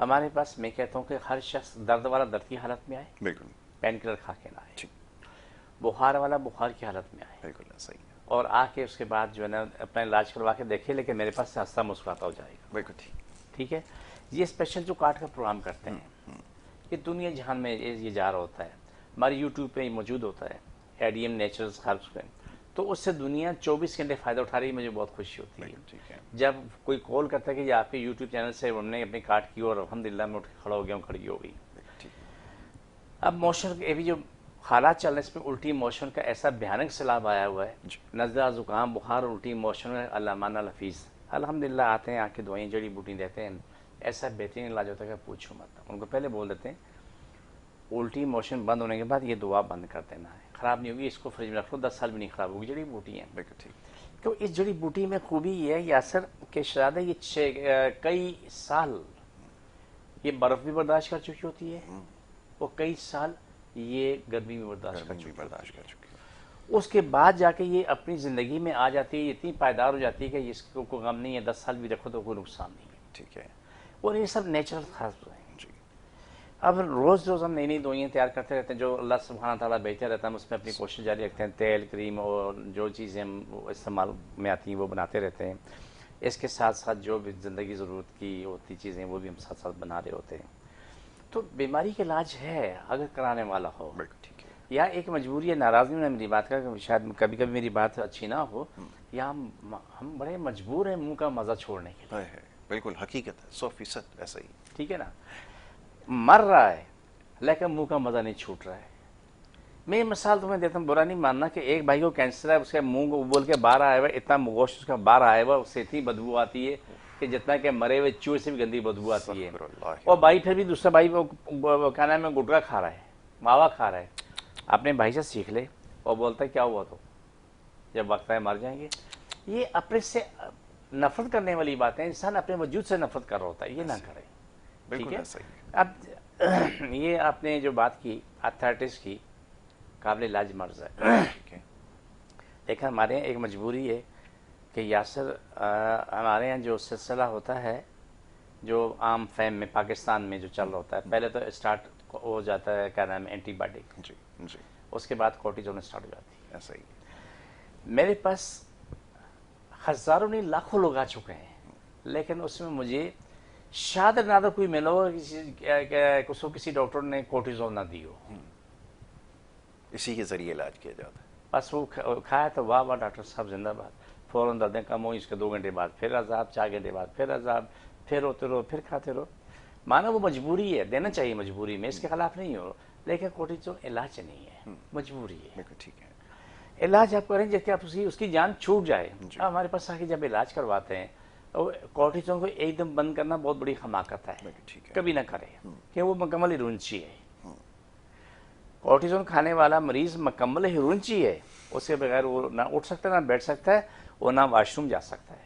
ہمارے پاس میں کہتا ہوں کہ ہر شخص درد والا درد کی حالت میں آئے، بالکل پین کلر کھا کے نہ آئے، ٹھیک، بخار والا بخار کی حالت میں آئے بالکل صحیح ہے، اور آ کے اس کے بعد جو ہے نا اپنا علاج کروا کے دیکھے، لیکن میرے پاس سے ہنستا مسکراتا ہو جائے گا. بالکل ٹھیک. ٹھیک ہے. یہ اسپیشل جو کارڈ کا پروگرام کرتے ہیں یہ دنیا جہان میں یہ جا رہا ہوتا ہے، ہمارے یوٹیوب پہ موجود ہوتا ہے ایڈیم نیچرلز ہربس پہ، تو اس سے دنیا 24 گھنٹے فائدہ اٹھا رہی ہے. مجھے بہت خوشی ہوتی ہے ٹھیک ہے، جب کوئی کال کرتا ہے کہ یہ آپ کے یوٹیوب چینل سے ہم نے اپنی کارڈ کی اور الحمدللہ میں اٹھ کے کھڑا ہو گیا ہوں، کھڑی ہو گئی. ٹھیک، اب موشن یہ بھی جو حالات چل رہے ہیں اس میں الٹی موشن کا ایسا بھیانک سیلاب آیا ہوا ہے، جی نزلہ زکام بخار اور الٹی موشن ہے. علامہ الحفیظ الحمدللہ آتے ہیں، آ کے دعائیں جڑی بوٹی دیتے ہیں، ایسا بہترین علاج ہوتا ہے کہ پوچھو مت. ان کو پہلے بول دیتے ہیں الٹی موشن بند ہونے کے بعد یہ دعا بند کر دینا ہے، خراب نہیں ہوگی، اس کو فریج میں رکھ لو 10 سال بھی نہیں خراب ہوگی. جڑی بوٹی ہیں بالکل ٹھیک، تو اس جڑی بوٹی میں خوبی یہ ہے یاسر کہ شاید یہ کئی سال یہ برف بھی برداشت کر چکی ہوتی ہے اور کئی سال یہ گرمی بھی برداشت کر گرمی بھی چکی برداشت ہوتی کر چکی ہے، ہے. اس کے بعد جا کے یہ اپنی زندگی میں آ جاتی ہے، اتنی پائیدار ہو جاتی ہے کہ اس کو کوئی غم نہیں ہے، 10 سال بھی رکھو تو کوئی نقصان نہیں ہے. ٹھیک ہے، اور یہ سب نیچرل خاص ہیں. جی اب روز روز ہم نئی نئی دوائیں تیار کرتے رہتے ہیں جو اللہ سبحانہ تعالیٰ بہتر رہتا ہے، ہم اس میں اپنی کوشش جاری رکھتے ہیں. تیل کریم اور جو چیزیں ہم استعمال میں آتی ہیں وہ بناتے رہتے ہیں. اس کے ساتھ ساتھ جو بھی زندگی ضرورت کی ہوتی چیزیں وہ بھی ہم ساتھ ساتھ بنا رہے ہوتے ہیں. تو بیماری کا علاج ہے اگر کرانے والا ہو، بالکل ٹھیک ہے، یا ایک مجبوری ہے، ناراض نہیں ہونا میری بات کا کہ شاید کبھی کبھی میری بات اچھی نہ ہو، یا ہم بڑے مجبور ہیں منہ کا مزہ چھوڑنے کے لیے. ہے بالکل حقیقت ہے، 100% ایسا ہی. ٹھیک ہے نا، مر رہا ہے لیکن منہ کا مزہ نہیں چھوٹ رہا ہے. میں یہ مثال تمہیں دیتا ہوں، برا نہیں ماننا کہ ایک بھائی کو کینسر ہے، اس کے منہ کو بول کے باہر آیا ہوا، اتنا گوشت اس کا باہر آیا ہوا، اس سے اتنی بدبو آتی ہے کہ جتنا کہ مرے ہوئے چوہے سے بھی گندی بدبو آتی ہے. استغفر اللہ، اور بھائی پھر بھی دوسرا بھائی وہ کیا نام ہے گٹکا کھا رہا ہے، ماوا کھا رہا ہے. اپنے بھائی سے سیکھ لے اور بولتا ہے کیا ہوا تو جب وقت ہے مر جائیں گے. یہ اپنے سے نفرت کرنے والی بات ہے، انسان اپنے وجود سے نفرت کر رہا ہوتا ہے، یہ نہ کرے. ٹھیک بالکل ہے. ایسا ہی ہے، اب یہ آپ نے جو بات کی آرتھرائٹس کی، قابل علاج مرض ہے. ٹھیک ہے، لیکن ہمارے یہاں ایک مجبوری ہے کہ یاسر ہمارے یہاں جو سلسلہ ہوتا ہے جو عام فہم میں پاکستان میں جو چل رہا ہوتا ہے، پہلے تو اسٹارٹ ہو جاتا ہے کیا نام ہے اینٹی بایوٹک، جی جی اس کے بعد کورٹیزون اسٹارٹ ہو جاتی ہے. ایسا ہی ہے. میرے پاس ہزاروں نہیں لاکھوں لوگ آ چکے ہیں، لیکن اس میں مجھے شاید نادر کوئی ملا ہو اس کو کسی ڈاکٹر نے کورٹیزون نہ دی ہو. اسی کے ذریعے علاج کیا جاتا ہے. بس وہ کھایا تو واہ واہ ڈاکٹر صاحب زندہ باد، فوراً دردیں کم ہوئی، اس کے 2 گھنٹے بعد پھر عذاب، 4 گھنٹے بعد پھر عذاب، پھر روتے رہو، پھر کھاتے رہو. مانا وہ مجبوری ہے، دینا چاہیے مجبوری میں، اس کے خلاف نہیں ہو، لیکن کورٹیزون علاج نہیں ہے، مجبوری ہے. بالکل ٹھیک ہے، علاج آپ کریں جب کہ آپ اس کی جان چھوٹ جائے. جی. ہمارے پاس آ کے جب علاج کرواتے ہیں کورٹیزون کو ایک دم بند کرنا بہت بڑی حماقت ہے، بالکل ٹھیک ہے، کبھی نہ کرے کہ وہ مکمل ہرونچی ہے. کورٹیزون کھانے والا مریض مکمل ہرونچی ہے، اس کے بغیر وہ نہ اٹھ سکتا ہے، نہ بیٹھ سکتا ہے، اور نہ واش روم جا سکتا ہے.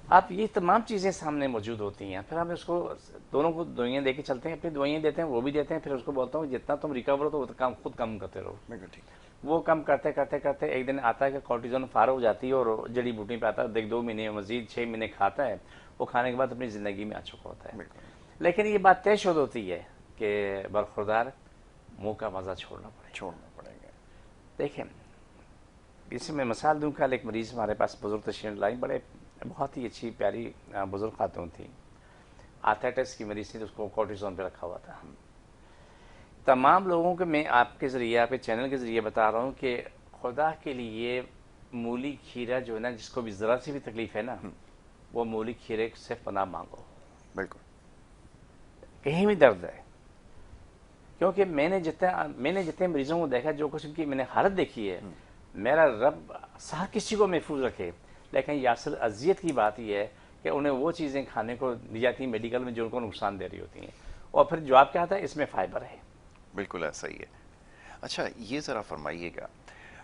آپ یہ تمام چیزیں سامنے موجود ہوتی ہیں، پھر ہم اس کو دونوں کو دوائیاں دے کے چلتے ہیں، اپنی دوائیاں دیتے ہیں وہ بھی دیتے ہیں، پھر اس کو بولتا ہوں جتنا تم ریکور ہو تو وہ کام خود کم کرتے رہو. بالکل ٹھیک ہے، وہ کم کرتے کرتے کرتے ایک دن آتا ہے کہ کورٹیزون فارغ ہو جاتی ہے اور جڑی بوٹی پہ آتا ہے، 2 مہینے مزید 6 مہینے کھاتا ہے، وہ کھانے کے بعد اپنی زندگی میں آ چکا ہوتا ہے. بالکل لیکن یہ بات طے شد ہوتی ہے کہ برخوردار منہ کا مزہ چھوڑنا پڑے. چھوڑنا پڑے گا. دیکھیں اس میں مثال دوں، کل ایک مریض ہمارے پاس بزرگ تشریف لائی، بہت ہی اچھی پیاری بزرگ خاتون تھی، آرتھرائٹس کی مریض تھی، تو اس کو کورٹیزون پہ رکھا ہوا تھا. تمام لوگوں کو میں آپ کے ذریعے، آپ کے چینل کے ذریعے بتا رہا ہوں کہ خدا کے لیے مولی کھیرا جو ہے نا، جس کو بھی ذرا سی بھی تکلیف ہے نا، وہ مولی کھیرے سے پناہ مانگو. بالکل کہیں بھی درد ہے، کیونکہ میں نے جتنے مریضوں کو دیکھا، جو کچھ ان کی میں نے حالت دیکھی ہے، میرا رب ہر کسی کو محفوظ رکھے. لیکن یاسر اذیت کی بات یہ ہے کہ انہیں وہ چیزیں کھانے کو دی جاتی ہیں میڈیکل میں جو ان کو نقصان دے رہی ہوتی ہیں، اور پھر جواب کیا آتا ہے، اس میں فائبر ہے. بالکل ایسا ہی ہے. اچھا یہ ذرا فرمائیے گا،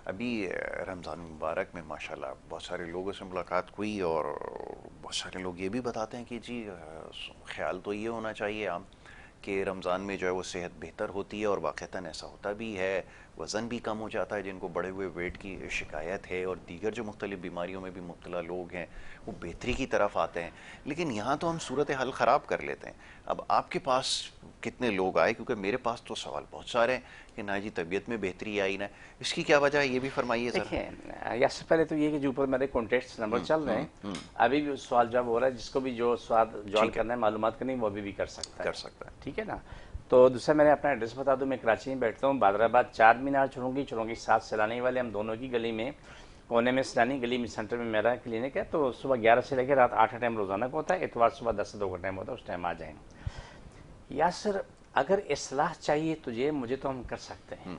ابھی رمضان مبارک میں ماشاءاللہ بہت سارے لوگوں سے ملاقات ہوئی، اور بہت سارے لوگ یہ بھی بتاتے ہیں کہ جی خیال تو یہ ہونا چاہیے عام کہ رمضان میں جو ہے وہ صحت بہتر ہوتی ہے، اور واقعتاً ایسا ہوتا بھی ہے. وزن بھی کم ہو جاتا ہے، جن کو بڑے ہوئے ویٹ کی شکایت ہے اور دیگر جو مختلف بیماریوں میں بھی مبتلا لوگ ہیں وہ بہتری کی طرف آتے ہیں. لیکن یہاں تو ہم صورتحال خراب کر لیتے ہیں. اب آپ کے پاس کتنے لوگ آئے؟ کیونکہ میرے پاس تو سوال بہت سارے ہیں کہ نا جی طبیعت میں بہتری آئی نہ، اس کی کیا وجہ ہے یہ بھی فرمائیے ذرا. دیکھیں یا سے پہلے تو یہ کہ جو اوپر میرے کانٹیکٹس نمبر چل رہے ہیں ابھی بھی سوال جواب ہو رہا ہے، جس کو بھی جو سوال جوال کرنا ہے معلومات کرنی وہ ابھی بھی کر سکتا ہے. ٹھیک ہے نا. تو دوسرا میں نے اپنا ایڈریس بتا دوں، میں کراچی میں بیٹھتا ہوں، بادر آباد 4 مینار چڑھوں گی 7 سیلانی والے، ہم دونوں کی گلی میں کونے میں سیلانی گلی میں سینٹر میں میرا کلینک ہے. تو صبح 11 سے لے کے رات 8 ٹائم روزانہ کو ہوتا ہے، اتوار صبح 10 سے 2 کا ٹائم ہوتا ہے، اس ٹائم آ جائیں. یاسر اگر اصلاح چاہیے تجھے مجھے تو ہم کر سکتے ہیں،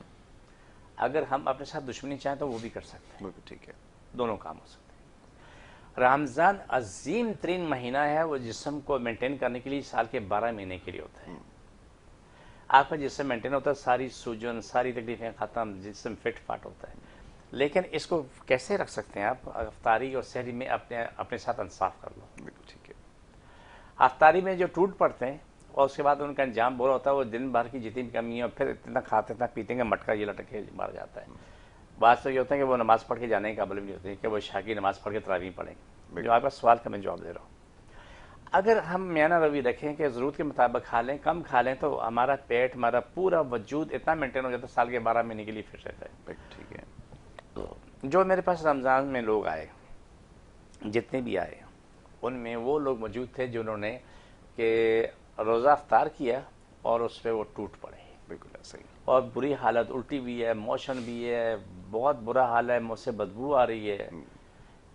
اگر ہم اپنے ساتھ دشمنی چاہیں تو وہ بھی کر سکتے ہیں. ٹھیک ہے، دونوں کام ہو سکتے ہیں. رمضان عظیم ترین مہینہ ہے، وہ جسم کو مینٹین کرنے کے لیے سال کے 12 مہینے کے لیے ہوتا ہے. آپ کا جسم مینٹین ہوتا ہے، ساری سوجن ساری تکلیفیں ختم، جسم فٹ فاٹ ہوتا ہے. لیکن اس کو کیسے رکھ سکتے ہیں آپ؟ افطاری اور سحری میں اپنے ساتھ انصاف کر لو. ٹھیک ہے. افطاری میں جو ٹوٹ پڑتے ہیں اور اس کے بعد ان کا انجام برا ہوتا ہے، وہ دن بھر کی جتنی بھی کمی ہے اور پھر اتنا کھاتے اتنا پیتے ہیں کہ مٹکا یہ لٹک کے مار جاتا ہے. بات تو یہ ہوتا ہے کہ وہ نماز پڑھ کے جانے کے قابل بھی نہیں ہوتے کہ وہ عشاء کی نماز پڑھ کے تراویح پڑھیں. جو آپ کا سوال کا میں جواب دے رہا ہوں، اگر ہم میانہ روی رکھیں کہ ضرورت کے مطابق کھا لیں، کم کھا لیں، تو ہمارا پیٹ ہمارا پورا وجود اتنا مینٹین ہو جاتا ہے، سال کے 12 مہینے کے لیے فٹ رہتا ہے. ٹھیک ہے. جو میرے پاس رمضان میں لوگ آئے، جتنے بھی آئے، ان میں وہ لوگ موجود تھے جنہوں نے کہ روزہ افطار کیا اور اس پہ وہ ٹوٹ پڑے. بالکل صحیح. اور بری حالت، الٹی بھی ہے، موشن بھی ہے، بہت برا حال ہے، مجھ سے بدبو آ رہی ہے،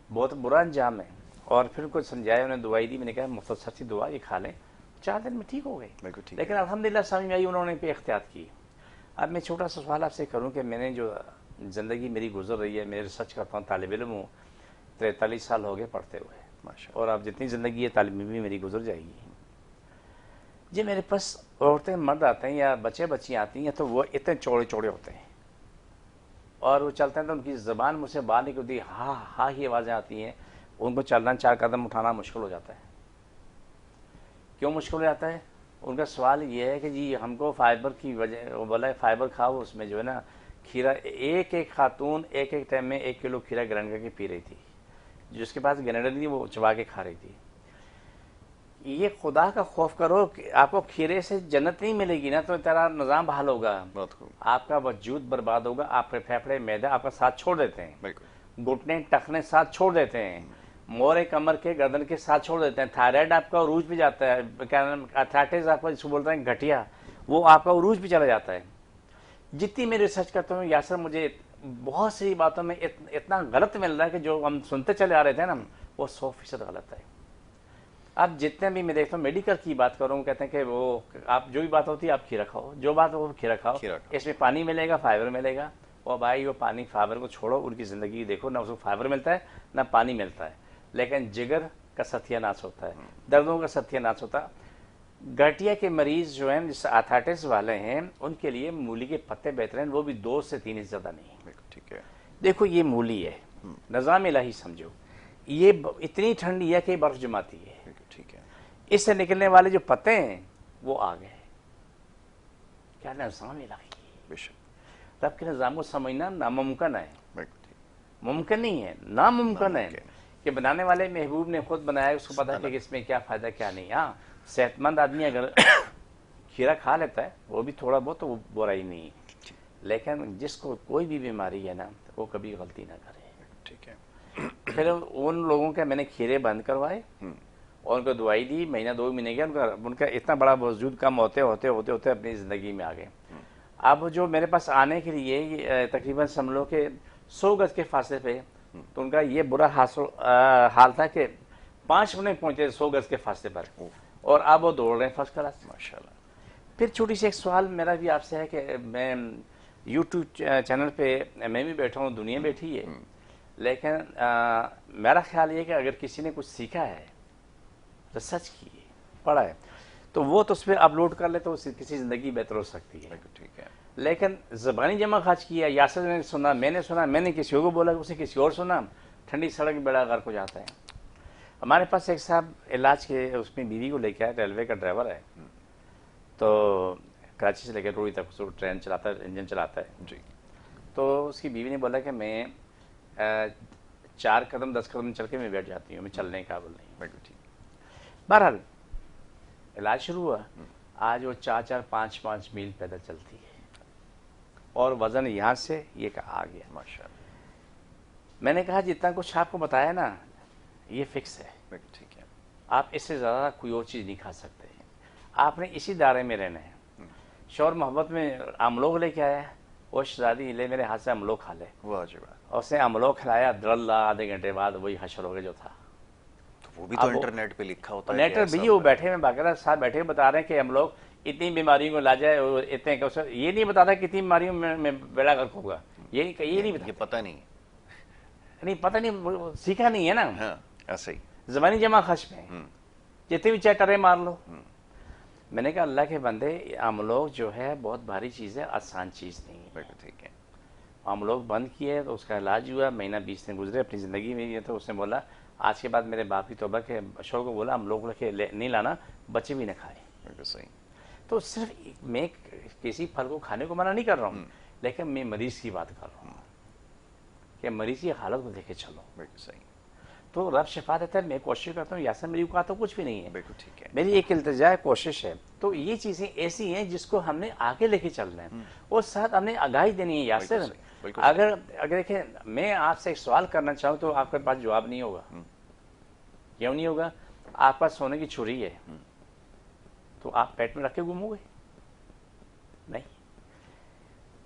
بہت برا انجام ہے. اور پھر کچھ سمجھایا، انہیں دوائی دی، میں نے کہا مختصر سی دعا یہ کھا لیں، 4 دن میں ٹھیک ہو گئے. لیکن الحمدللہ سمجھ آئی، انہوں نے پہ احتیاط کی. اب میں چھوٹا سا سوال آپ سے کروں کہ میں نے جو زندگی میری گزر رہی ہے، میں ریسرچ کرتا ہوں، طالب علم ہوں، 43 سال ہو گئے پڑھتے ہوئے، اور اب جتنی زندگی ہے تعلیم بھی میری گزر جائے گی. جی میرے پاس عورتیں مرد آتے ہیں یا بچے بچیاں آتی ہیں تو وہ اتنے چوڑے چوڑے ہوتے ہیں اور وہ چلتے ہیں تو ان کی زبان مجھ سے باہر نہیں ہوتی، ہاں ہاں ہی آوازیں آتی ہیں. ان کو چلنا 4 قدم اٹھانا مشکل ہو جاتا ہے. کیوں مشکل ہو جاتا ہے؟ ان کا سوال یہ ہے کہ جی ہم کو فائبر کی وجہ، وہ بولا ہے فائبر کھاؤ، اس میں جو ہے نا کھیرا، ایک خاتون ایک ٹائم میں 1 کلو کھیرا گرینڈ کر کے پی رہی تھی، جس کے پاس گرینڈر نہیں وہ چبا کے کھا رہی تھی. یہ خدا کا خوف کرو کہ آپ کو کھیرے سے جنت نہیں ملے گی نا تو تیرا نظام بحال ہوگا، آپ کا وجود برباد ہوگا، آپ کے پھیپھڑے میدا آپ کا ساتھ چھوڑ دیتے ہیں، گھٹنے ٹخنے ساتھ چھوڑ دیتے ہیں، مورے کمر کے گردن کے ساتھ چھوڑ دیتے ہیں، تھائرائڈ آپ کا عروج پہ جاتا ہے، ارتھرائٹس آپ کا جس کو بولتے ہیں گھٹیا، وہ آپ کا عروج پہ چلا جاتا ہے. جتنی میں ریسرچ کرتا ہوں یاسر، مجھے بہت سی باتوں میں اتنا غلط مل رہا ہے کہ جو ہم سنتے چلے آ رہے تھے نا وہ 100% غلط ہے. اب جتنے بھی میں دیکھتا ہوں میڈیکل کی بات کروں، کہتے ہیں کہ وہ آپ جو بھی بات ہوتی ہے آپ کھیرا کھاؤ، جو بات ہو کھیرا کھاؤ، اس میں پانی ملے گا، فائبر ملے گا. اور بھائی وہ پانی فائبر کو چھوڑو، ان کی زندگی دیکھو، نہ اس کو فائبر ملتا ہے نہ پانی ملتا ہے، لیکن جگر کا ستیہ ناش ہوتا ہے، دردوں کا ستیہ ناش ہوتا ہے. گٹیا کے مریض جو ہیں جس آرتھرائٹس والے ہیں ان کے لیے مولی کے پتے بہترین، وہ بھی 2 سے 3 زیادہ نہیں. ٹھیک ہے. دیکھو یہ مولی ہے، نظام الہی سمجھو، یہ اتنی ٹھنڈی ہے کہ برف جماتی ہے. ٹھیک ہے. اس سے نکلنے والے جو پتے ہیں وہ آ گئے. کیا نظام الہی ہے، رب کے نظام کو سمجھنا ناممکن ہے، ممکن نہیں ہے، ناممکن ہے کہ بنانے والے محبوب نے خود بنایا، اس کو پتا کہ اس میں کیا فائدہ کیا نہیں. ہاں صحت مند آدمی اگر کھیرا کھا لیتا ہے وہ بھی تھوڑا بہت تو وہ برا ہی نہیں، لیکن جس کو کوئی بھی بیماری ہے نا وہ کبھی غلطی نہ کرے. ٹھیک ہے. پھر ان لوگوں کے میں نے کھیرے بند کروائے اور ان کو دوائی دی، مہینہ 2 مہینے گیا، ان کا اتنا بڑا وجود کم ہوتے ہوتے ہوتے ہوتے اپنی زندگی میں آ گئے. اب جو میرے پاس آنے کے لیے تقریباً سمجھو کہ 100 گز کے فاصلے پہ، تو ان کا یہ برا حال تھا کہ 5 منٹ پہنچے 100 گز کے فاصلے پر، اور اب وہ دوڑ رہے ہیں فرسٹ کلاس. ماشاءاللہ. پھر چھوٹی سی ایک سوال میرا بھی آپ سے ہے کہ میں یوٹیوب چینل پہ میں بھی بیٹھا ہوں، دنیا بیٹھی ہے، لیکن میرا خیال یہ کہ اگر کسی نے کچھ سیکھا ہے، ریسرچ کی ہے، پڑھا ہے، تو وہ تو اس پہ اپلوڈ کر لے تو کسی زندگی بہتر ہو سکتی ہے. ٹھیک ہے. لیکن زبانی جمع خرچ کیا، یاسر نے سنا، میں نے کسی اور کو بولا، اس نے کسی اور سنا، ٹھنڈی سڑک بیڑا غرق ہو جاتا ہے. ہمارے پاس ایک صاحب علاج کے اس میں بیوی کو لے کے آئے، ریلوے کا ڈرائیور ہے، تو کراچی سے لے کے روڑی تک ٹرین چلاتا ہے، انجن چلاتا ہے. جی. تو اس کی بیوی نے بولا کہ میں 4 قدم 10 قدم چل کے میں بیٹھ جاتی ہوں، میں چلنے کا قابل نہیں ہوں۔ بالکل ٹھیک۔ بہرحال علاج شروع ہوا، آج وہ 4 5 میل پیدل چلتی ہے، اور وزن یہاں سے یہ کہ آ گیا۔ ماشاء اللہ۔ میں نے کہا جتنا کچھ آپ کو بتایا نا یہ فکس ہے، بالکل ٹھیک ہے۔ آپ اس سے زیادہ کوئی اور چیز نہیں کھا سکتے ہیں، آپ نے اسی دائرے میں رہنا ہے۔ شور محبت میں املوگ لے کے آیا، وہ شہزادی لے میرے ہاتھ سے املوگ کھا لے، واجب ہے۔ اور اس نے املوگ کھلایا، دراللہ آدھے گھنٹے بعد وہی حشر ہو گیا جو تھا۔ وہ بھی تو انٹرنیٹ پہ لکھا ہوتا ہے۔ نیٹر بھی وہ بیٹھے میں باقاعدہ صاحب بیٹھے بتا رہے ہیں کہ ہم لوگ اتنی بیماریوں کو علاج ہے، اور اتنے یہ نہیں بتاتا کتنی بیماریوں میں بیڑا غرق ہوگا، یہ نہیں بتا، یہ پتہ نہیں، نہیں پتہ نہیں، سیکھا نہیں ہے نا، ہاں ایسے ہی زبانی جمع خشم ہے، جتنے بھی چیٹرے مار لو۔ میں نے کہا اللہ کے بندے ہم لوگ جو ہے بہت بھاری چیز ہے، آسان چیز نہیں ہے۔ بالکل ٹھیک ہے۔ ہم لوگ بند کیے تو اس کا علاج ہوا، مہینہ 20 دن گزرے اپنی زندگی میں، یہ تو اس نے بولا آج کے بعد میرے باپ کی توبہ کے شور کو بولا ہم لوگ نہیں لانا، بچے بھی نہ کھائیں۔ بالکل صحیح۔ تو صرف میں کسی پھل کو کھانے کو منع نہیں کر رہا ہوں، لیکن میں مریض کی بات کر رہا ہوں کہ مریض کی حالت کو دیکھے چلو۔ بالکل صحیح۔ تو رب شفا دیتا ہے، میں کوشش کرتا ہوں، یاسر میری اوقات تو کچھ بھی نہیں ہے، بالکل ٹھیک ہے۔ میری ایک التجا ہے، کوشش ہے۔ تو یہ چیزیں ایسی ہیں جس کو ہم نے آگے لے کے چلنا ہے، اور ساتھ ہم نے آگاہی دینی ہے۔ یاسر اگر دیکھیں میں آپ سے ایک سوال کرنا چاہوں تو آپ کے پاس جواب نہیں ہوگا، کیوں نہیں ہوگا؟ آپ پاس سونے کی چھری ہے تو آپ پیٹ میں رکھ کے گھومو گے؟ نہیں،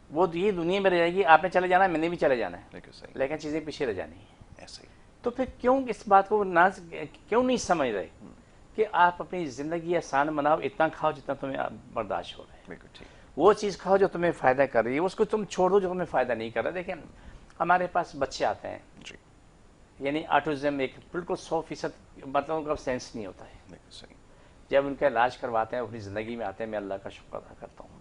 وہ یہ دنیا میں رہ جائے گی، آپ نے چلے جانا ہے، میں نے بھی چلے جانا ہے، لیکن چیزیں پیچھے رہ جانی ہیں۔ ایسے ہی۔ تو پھر کیوں اس بات کو کیوں نہیں سمجھ رہے کہ آپ اپنی زندگی آسان بناؤ، اتنا کھاؤ جتنا تمہیں برداشت ہو رہا ہے، بالکل ٹھیک۔ وہ چیز کھاؤ جو تمہیں فائدہ کر رہی ہے، اس کو تم چھوڑ دو جو تمہیں فائدہ نہیں کر رہا۔ دیکھیں ہمارے پاس بچے آتے ہیں، جی یعنی آٹوزم ایک بالکل 100% مطلب ان کا سینس نہیں ہوتا ہے، بالکل صحیح۔ جب ان کا علاج کرواتے ہیں اپنی زندگی میں آتے ہیں، میں اللہ کا شکر ادا کرتا ہوں۔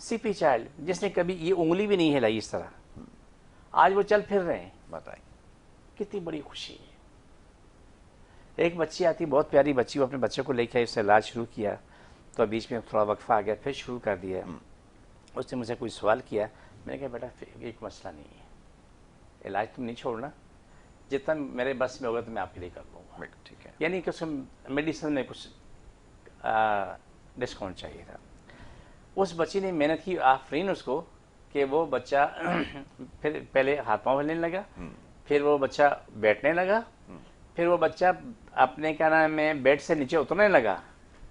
CP چائلڈ جس نے کبھی یہ انگلی بھی نہیں ہلائی اس طرح، آج وہ چل پھر رہے ہیں، بتائیں۔ کتنی بڑی خوشی ہے۔ ایک بچی آتی بہت پیاری بچی، وہ اپنے بچے کو لے کے آئی، اس نے علاج شروع کیا، تو بیچ میں تھوڑا وقفہ آ گیا، پھر شروع کر دیا۔ اس نے مجھ سے کوئی سوال کیا، میں نے کہا بیٹا ایک مسئلہ نہیں ہے، علاج تم نہیں چھوڑنا، جتنا میرے بس میں ہوگا تو میں آپ کے لیے کر لوں گا۔ بالکل ٹھیک ہے۔ یعنی کہ اس میڈیسن میں کچھ ڈسکاؤنٹ چاہیے تھا۔ اس بچی نے محنت کی آفرین اس کو کہ وہ بچہ پھر پہلے ہاتھ پاؤں ہلنے لگا، پھر وہ بچہ بیٹھنے لگا، پھر وہ بچہ اپنے کیا نام ہے بیڈ سے نیچے اترنے لگا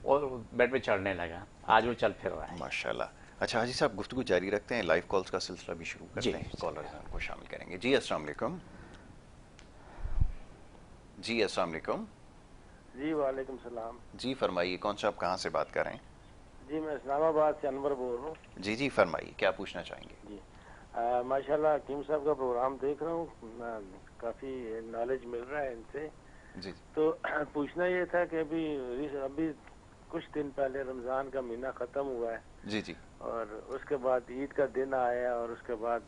اور بیڈ پہ چڑھنے لگا، آج وہ چل پھر رہا ہے۔ ماشاءاللہ۔ اچھا حاجی صاحب گفتگو جاری رکھتے ہیں، لائیو کالز کا سلسلہ بھی شروع کرتے ہیں، کالرز کو شامل کریں گے۔ جی السلام علیکم۔ جی السلام علیکم۔ جی وعلیکم السلام۔ جی فرمائیے، کون صاحب کہاں سے بات کر رہے ہیں؟ جی میں اسلام آباد سے انور بول رہا ہوں۔ جی جی فرمائیے، کیا پوچھنا چاہیں گے؟ جی ماشاءاللہ حکیم صاحب کا پروگرام دیکھ رہا ہوں، کافی نالج مل رہا ہے ان سے۔ جی تو پوچھنا یہ تھا کہ ابھی کچھ دن پہلے رمضان کا مہینہ ختم ہوا ہے، جی جی اور اس کے بعد عید کا دن آیا، اور اس کے بعد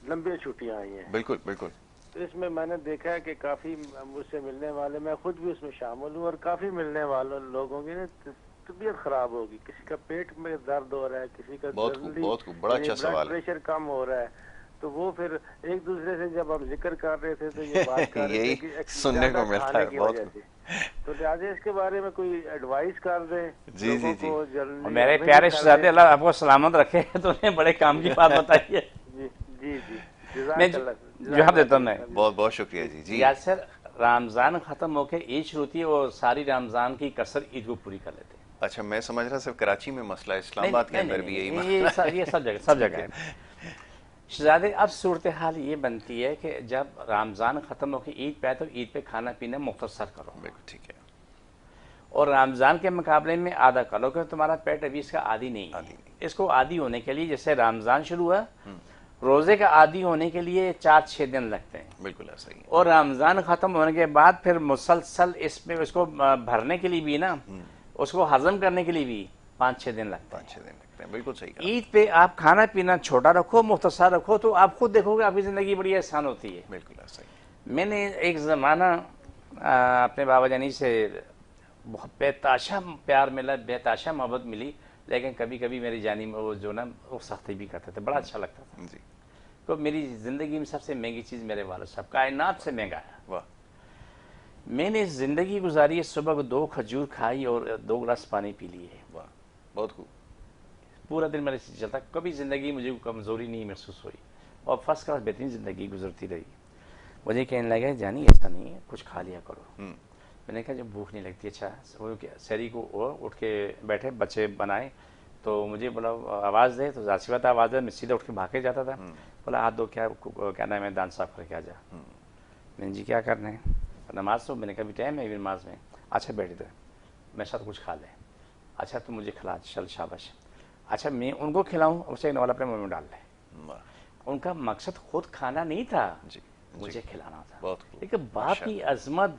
لمبی چھٹیاں آئی ہیں۔ بالکل بالکل۔ تو اس میں میں نے دیکھا ہے کہ کافی مجھ سے ملنے والے، میں خود بھی اس میں شامل ہوں، اور کافی ملنے والوں لوگوں کی طبیعت خراب ہوگی، کسی کا پیٹ میں درد ہو رہا ہے، کسی کا بہت خوب، بڑا اچھا سوال ہے۔ پریشر کم ہو رہا ہے، تو وہ پھر ایک دوسرے سے جب ہم ذکر کر رہے تھے تو یہ بات کر رہے تھے کہ سننے کو ملتا ہے بہت۔ تو لہٰذا اس کے بارے میں کوئی ایڈوائز کر دیں جی جی جی۔ میرے پیارے شہزادے اللہ آپ کو سلامت رکھے، تو نے بڑے کام کی بات بتائی ہے۔ جی جی جی میں جواب دیتا ہوں میں۔ بہت بہت شکریہ جی۔ جی یاسر رمضان ختم ہو کے عید شروع ہوتی ہے، وہ ساری رمضان کی کسر عید کو پوری کر لیتے ہیں۔ اچھا میں سمجھ رہا صرف کراچی میں مسئلہ ہے، اسلام آباد کے اندر بھی یہی مسئلہ ہے، یہ سب جگہ ہے شہزادے۔ اب صورتحال یہ بنتی ہے کہ جب رمضان ختم ہو کے عید پہ آئے تو عید پہ کھانا پینا مختصر کرو، بالکل ٹھیک ہے، اور رمضان کے مقابلے میں آدھا کرو، کہ تمہارا پیٹ ابھی اس کا عادی نہیں ہے۔ اس کو عادی ہونے کے لیے جیسے رمضان شروع ہوا، روزے کا عادی ہونے کے لیے 4-6 دن لگتے ہیں، بالکل ایسا ہی ہے۔ اور رمضان ختم ہونے کے بعد پھر مسلسل اس میں اس کو بھرنے کے لیے بھی نا، اس کو ہضم کرنے کے لیے بھی 5-6 دن لگتے ہیں۔ 5-6 دن لگتے ہیں، بالکل صحیح کہا۔ عید پہ آپ کھانا پینا چھوٹا رکھو، مختصر رکھو، تو آپ خود دیکھو گے آپ کی زندگی بڑی آسان ہوتی ہے۔ بالکل ایسا ہی۔ میں نے ایک زمانہ اپنے بابا جانی سے بہت بے تحاشا پیار ملا، بے تحاشا محبت ملی، لیکن کبھی کبھی میری جانی میں وہ جو نا وہ سختی بھی کرتے تھے، بڑا اچھا لگتا تھا۔ جی تو میری زندگی میں سب سے مہنگی چیز میرے والد صاحب، کائنات سے مہنگا ہے. واہ. میں نے زندگی گزاری ہے، صبح کو 2 کھجور کھائی اور 2 گلاس پانی پی لیے. واہ، بہت خوب. پورا دن میرے سے چلتا، کبھی زندگی مجھے کمزوری نہیں محسوس ہوئی اور فرسٹ کلاس بہترین زندگی گزرتی رہی. مجھے کہنے لگا جانی ایسا نہیں ہے، کچھ کھا لیا کرو. میں نے کہا جب بھوک نہیں لگتی. اچھا وہ سحری کو اٹھ کے بیٹھے، بچے بنائے تو مجھے بولا آواز دے، تو ذات سی بات آواز دے، میں سیدھا اٹھ کے بھاگ کے جاتا تھا. بولا ہاتھ دو، کیا نام ہے، دان صاف کر کے آ جا. میں نے جی کیا کرنا ہے، نماز تو. میں نے کہا بھی ٹائم ہے نماز میں. اچھا بیٹھ دے، میں ساتھ کچھ کھا لیں. اچھا تو مجھے کھلا، چل شاباش. اچھا میں ان کو کھلاؤں، اسے نوالا اپنے منہ میں ڈال لیں. ان کا مقصد خود کھانا نہیں تھا، مجھے کھلانا تھا. لیکن باپ کی عظمت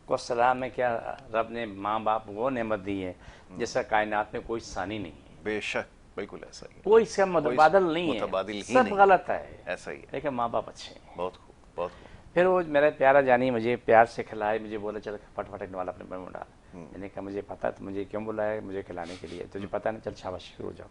کو سلام ہے، کیا رب نے ماں باپ وہ نعمت دی ہے جس کا کائنات میں کوئی ثانی نہیں ہے. بے شک، بالکل ایسا ہی ہے. کوئی اس کا متبادل نہیں ہے، سب غلط ہے، ایسا ہی ہے. لیکن ماں باپ اچھے ہیں. بہت خوب، بہت خوب. پھر وہ میرا پیارا جانی مجھے پیار سے کھلائے، مجھے بولا چل فٹ فٹ نوالا اپنے منہ میں ڈال. میں نے کہا مجھے پتا تو مجھے کیوں بولا ہے، مجھے کھلانے کے لیے. تجھے پتا نہیں، چل شاباش شروع ہو جاؤ.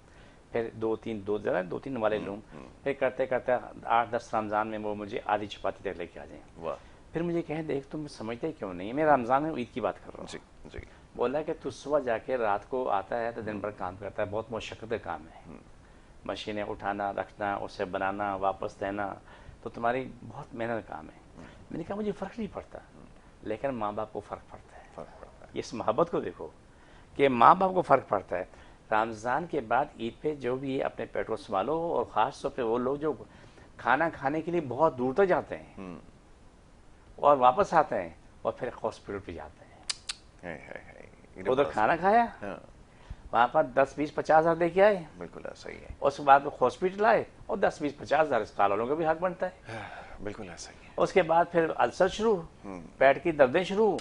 پھر 2-3 والے لوں. پھر کرتے کرتے 8-10 رمضان میں وہ مجھے آدھی چپاتی تک لے کے آ جائیں. پھر مجھے کہیں دیکھ تم سمجھتے کیوں نہیں، میں رمضان میں عید کی بات کر رہا ہوں. جی. بولا کہ تو صبح جا کے رات کو آتا ہے تو دن بھر کام کرتا ہے، بہت مشقت کا کام ہے. مشینیں اٹھانا رکھنا، اسے بنانا واپس دینا، تو تمہاری بہت محنت کا کام ہے. میں نے کہا مجھے فرق نہیں پڑتا، لیکن ماں باپ کو فرق پڑتا ہے. اس محبت کو دیکھو کہ ماں باپ کو فرق پڑتا ہے. رمضان کے بعد عید پہ جو بھی اپنے پیٹ کو سنبھالو، اور خاص طور پہ وہ لوگ جو کھانا کھانے کے لیے بہت دور تک جاتے ہیں اور واپس آتے ہیں اور پھر ہاسپٹل پہ جاتے ہیں. ادھر کھانا کھایا، وہاں پر 10-20-50 ہزار دے کے آئے. بالکل ایسا ہی ہے. اس کے بعد ہاسپٹل آئے اور 10-20-50 ہزار اسپتال والوں کا بھی حق بنتا ہے. بالکل ایسا ہی ہے. اس کے بعد پھر السر شروع، پیٹ کی دردیں شروع،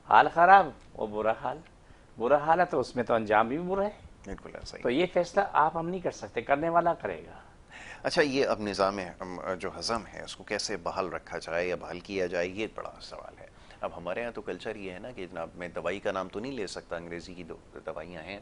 حال خراب اور برا حال ہے، تو اس میں تو انجام بھی برا ہے. بالکل ایسا ہی. تو یہ فیصلہ آپ ہم نہیں کر سکتے، کرنے والا کرے گا. اچھا، یہ اب نظام جو ہضم ہے اس کو کیسے بحال رکھا جائے یا بحال کیا جائے، یہ بڑا سوال ہے. اب ہمارے ہاں تو کلچر یہ ہے نا کہ جناب میں دوائی کا نام تو نہیں لے سکتا، انگریزی کی دوائیاں ہیں،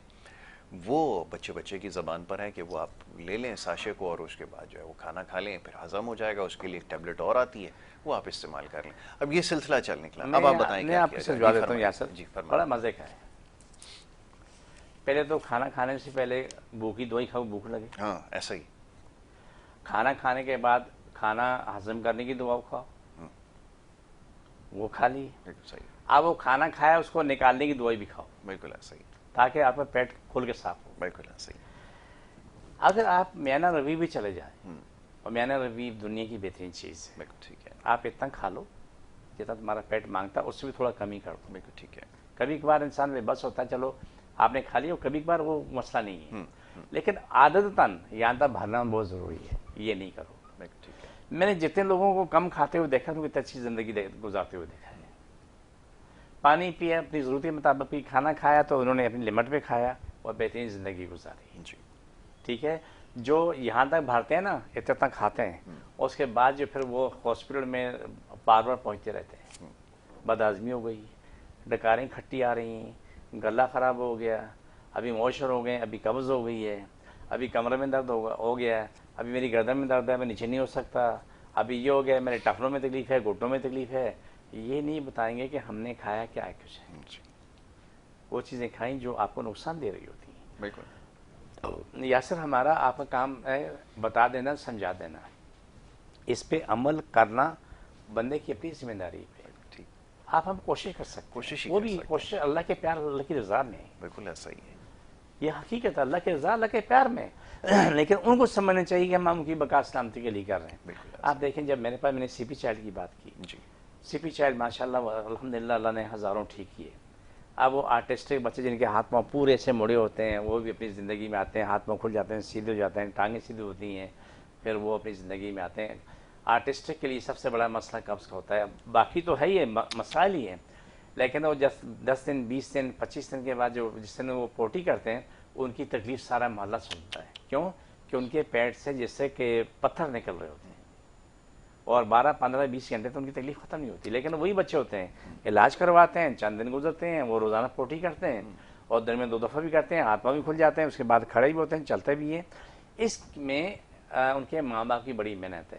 وہ بچے کی زبان پر ہے کہ وہ آپ لے لیں ساشے کو اور اس کے بعد جو ہے وہ کھانا کھا لیں، پھر ہضم ہو جائے گا. اس کے لیے ایک ٹیبلٹ اور آتی ہے، وہ آپ استعمال کر لیں. اب یہ سلسلہ چل نکلا. اب آپ بتائیں میں کیا آپ کیا کو جائے. سمجھا دیتا ہوں یاسر، جی فرمائیں. بڑا مزے کا ہے. پہلے تو کھانا کھانے سے پہلے بھوکی دوائی کھاؤ، بھوک لگے. ہاں ایسا ہی. کھانا کھانے کے بعد کھانا ہضم کرنے کی دوا کھاؤ، وہ کھا لی. بالکل صحیح. اب وہ کھانا کھایا اس کو نکالنے کی دوائی بھی کھاؤ. بالکل ایسا ہی. تاکہ آپ کا پیٹ کھل کے صاف ہو. بالکل ایسا ہی. اگر آپ میانہ روی بھی چلے جائیں، اور میانہ روی دنیا کی بہترین چیز ہے. بالکل ٹھیک ہے. آپ اتنا کھا لو جتنا تمہارا پیٹ مانگتا ہے، اس سے بھی تھوڑا کمی کر دو. بالکل ٹھیک ہے. کبھی کبھار انسان میں بس ہوتا ہے، چلو آپ نے کھا لیا، اور کبھی کبھار وہ مسئلہ نہیں ہے. لیکن عادتاً یہاں تک بھرنا بہت ضروری ہے، یہ نہیں کرو. بالکل ٹھیک ہے. میں نے جتنے لوگوں کو کم کھاتے ہوئے دیکھا، تو اتنی اچھی زندگی گزارتے ہوئے دیکھا ہے. پانی پیا، اپنی ضرورت کے مطابق بھی کھانا کھایا تو انہوں نے اپنی لمٹ پہ کھایا اور بہترین زندگی گزاری. جی. ٹھیک ہے. جو یہاں تک بھرتے ہیں نا، اتنا کھاتے ہیں، اور اس کے بعد جو پھر وہ ہاسپٹل میں بار بار پہنچتے رہتے ہیں. بد ہضمی ہو گئی، ڈکاریں کھٹی آ رہی ہیں، گلا خراب ہو گیا، ابھی موشر ہو گئے، ابھی قبض ہو گئی ہے، ابھی کمرے میں درد ہو گیا ہے، ابھی میری گردن میں درد ہے، میں نیچے نہیں ہو سکتا، ابھی یہ ہو گیا، میرے ٹخنوں میں تکلیف ہے، گھٹنوں میں تکلیف ہے. یہ نہیں بتائیں گے کہ ہم نے کھایا کیا ہے کچھ ہے. وہ چیزیں کھائیں جو آپ کو نقصان دے رہی ہوتی ہیں. بالکل. یاسر ہمارا آپ کا کام ہے بتا دینا، سمجھا دینا. اس پہ عمل کرنا بندے کی اپنی ذمہ داری پہ. آپ ہم کوشش کر سکتے ہیں، وہ بھی کوشش اللہ کے پیار، اللہ کی رضا میں. بالکل ایسا ہی ہے. یہ حقیقت ہے، اللہ کے رضا، اللہ کے پیار میں. لیکن ان کو سمجھنا چاہیے کہ ہم ان کی بقا سلامتی کے لیے کر رہے ہیں. آپ دیکھیں جب میرے پاس، میں نے سی پی چائلڈ کی بات کی. جی. سی پی چائلڈ ماشاءاللہ الحمدللہ اللہ نے ہزاروں ٹھیک کیے. اب وہ آرٹسٹک بچے جن کے ہاتھ پاؤں پورے سے مڑے ہوتے ہیں، وہ بھی اپنی زندگی میں آتے ہیں، ہاتھ پاؤں کھل جاتے ہیں، سیدھے ہو جاتے ہیں، ٹانگیں سیدھی ہوتی ہیں، پھر وہ اپنی زندگی میں آتے ہیں. آرٹسٹک کے لیے سب سے بڑا مسئلہ قبض کا ہوتا ہے. باقی تو ہے ہی مسائل ہی ہیں، لیکن وہ 10 دن 20 دن 25 دن کے بعد جو جس دن وہ پوٹی کرتے ہیں، ان کی تکلیف سارا محلہ سنتا ہے. کیوں؟ کہ ان کے پیٹ سے جس سے کہ پتھر نکل رہے ہوتے ہیں، اور 12 15 20 گھنٹے تو ان کی تکلیف ختم نہیں ہوتی. لیکن وہی بچے ہوتے ہیں، علاج کرواتے ہیں، چند دن گزرتے ہیں، وہ روزانہ پوٹی کرتے ہیں، اور دن میں 2 دفعہ بھی کرتے ہیں، ہاتھ پاؤں بھی کھل جاتے ہیں، اس کے بعد کھڑے بھی ہوتے ہیں، چلتے بھی ہیں. اس میں ان کے ماں باپ کی بڑی محنت ہے.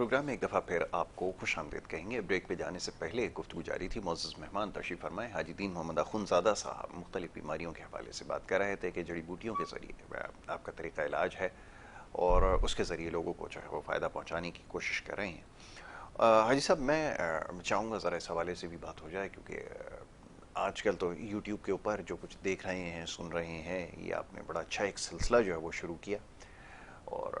پروگرام میں ایک دفعہ پھر آپ کو خوش آمدید کہیں گے. بریک پہ جانے سے پہلے گفتگو جاری تھی. معزز مہمان تشریف فرمائے حاجی دین محمد اخونزادہ صاحب مختلف بیماریوں کے حوالے سے بات کر رہے تھے کہ جڑی بوٹیوں کے ذریعے آپ کا طریقہ علاج ہے اور اس کے ذریعے لوگوں کو جو ہے وہ فائدہ پہنچانے کی کوشش کر رہے ہیں. حاجی صاحب میں چاہوں گا ذرا اس حوالے سے بھی بات ہو جائے, کیونکہ آج کل تو یوٹیوب کے اوپر جو کچھ دیکھ رہے ہیں سن رہے ہیں, یہ آپ نے بڑا اچھا ایک سلسلہ جو ہے وہ شروع کیا, اور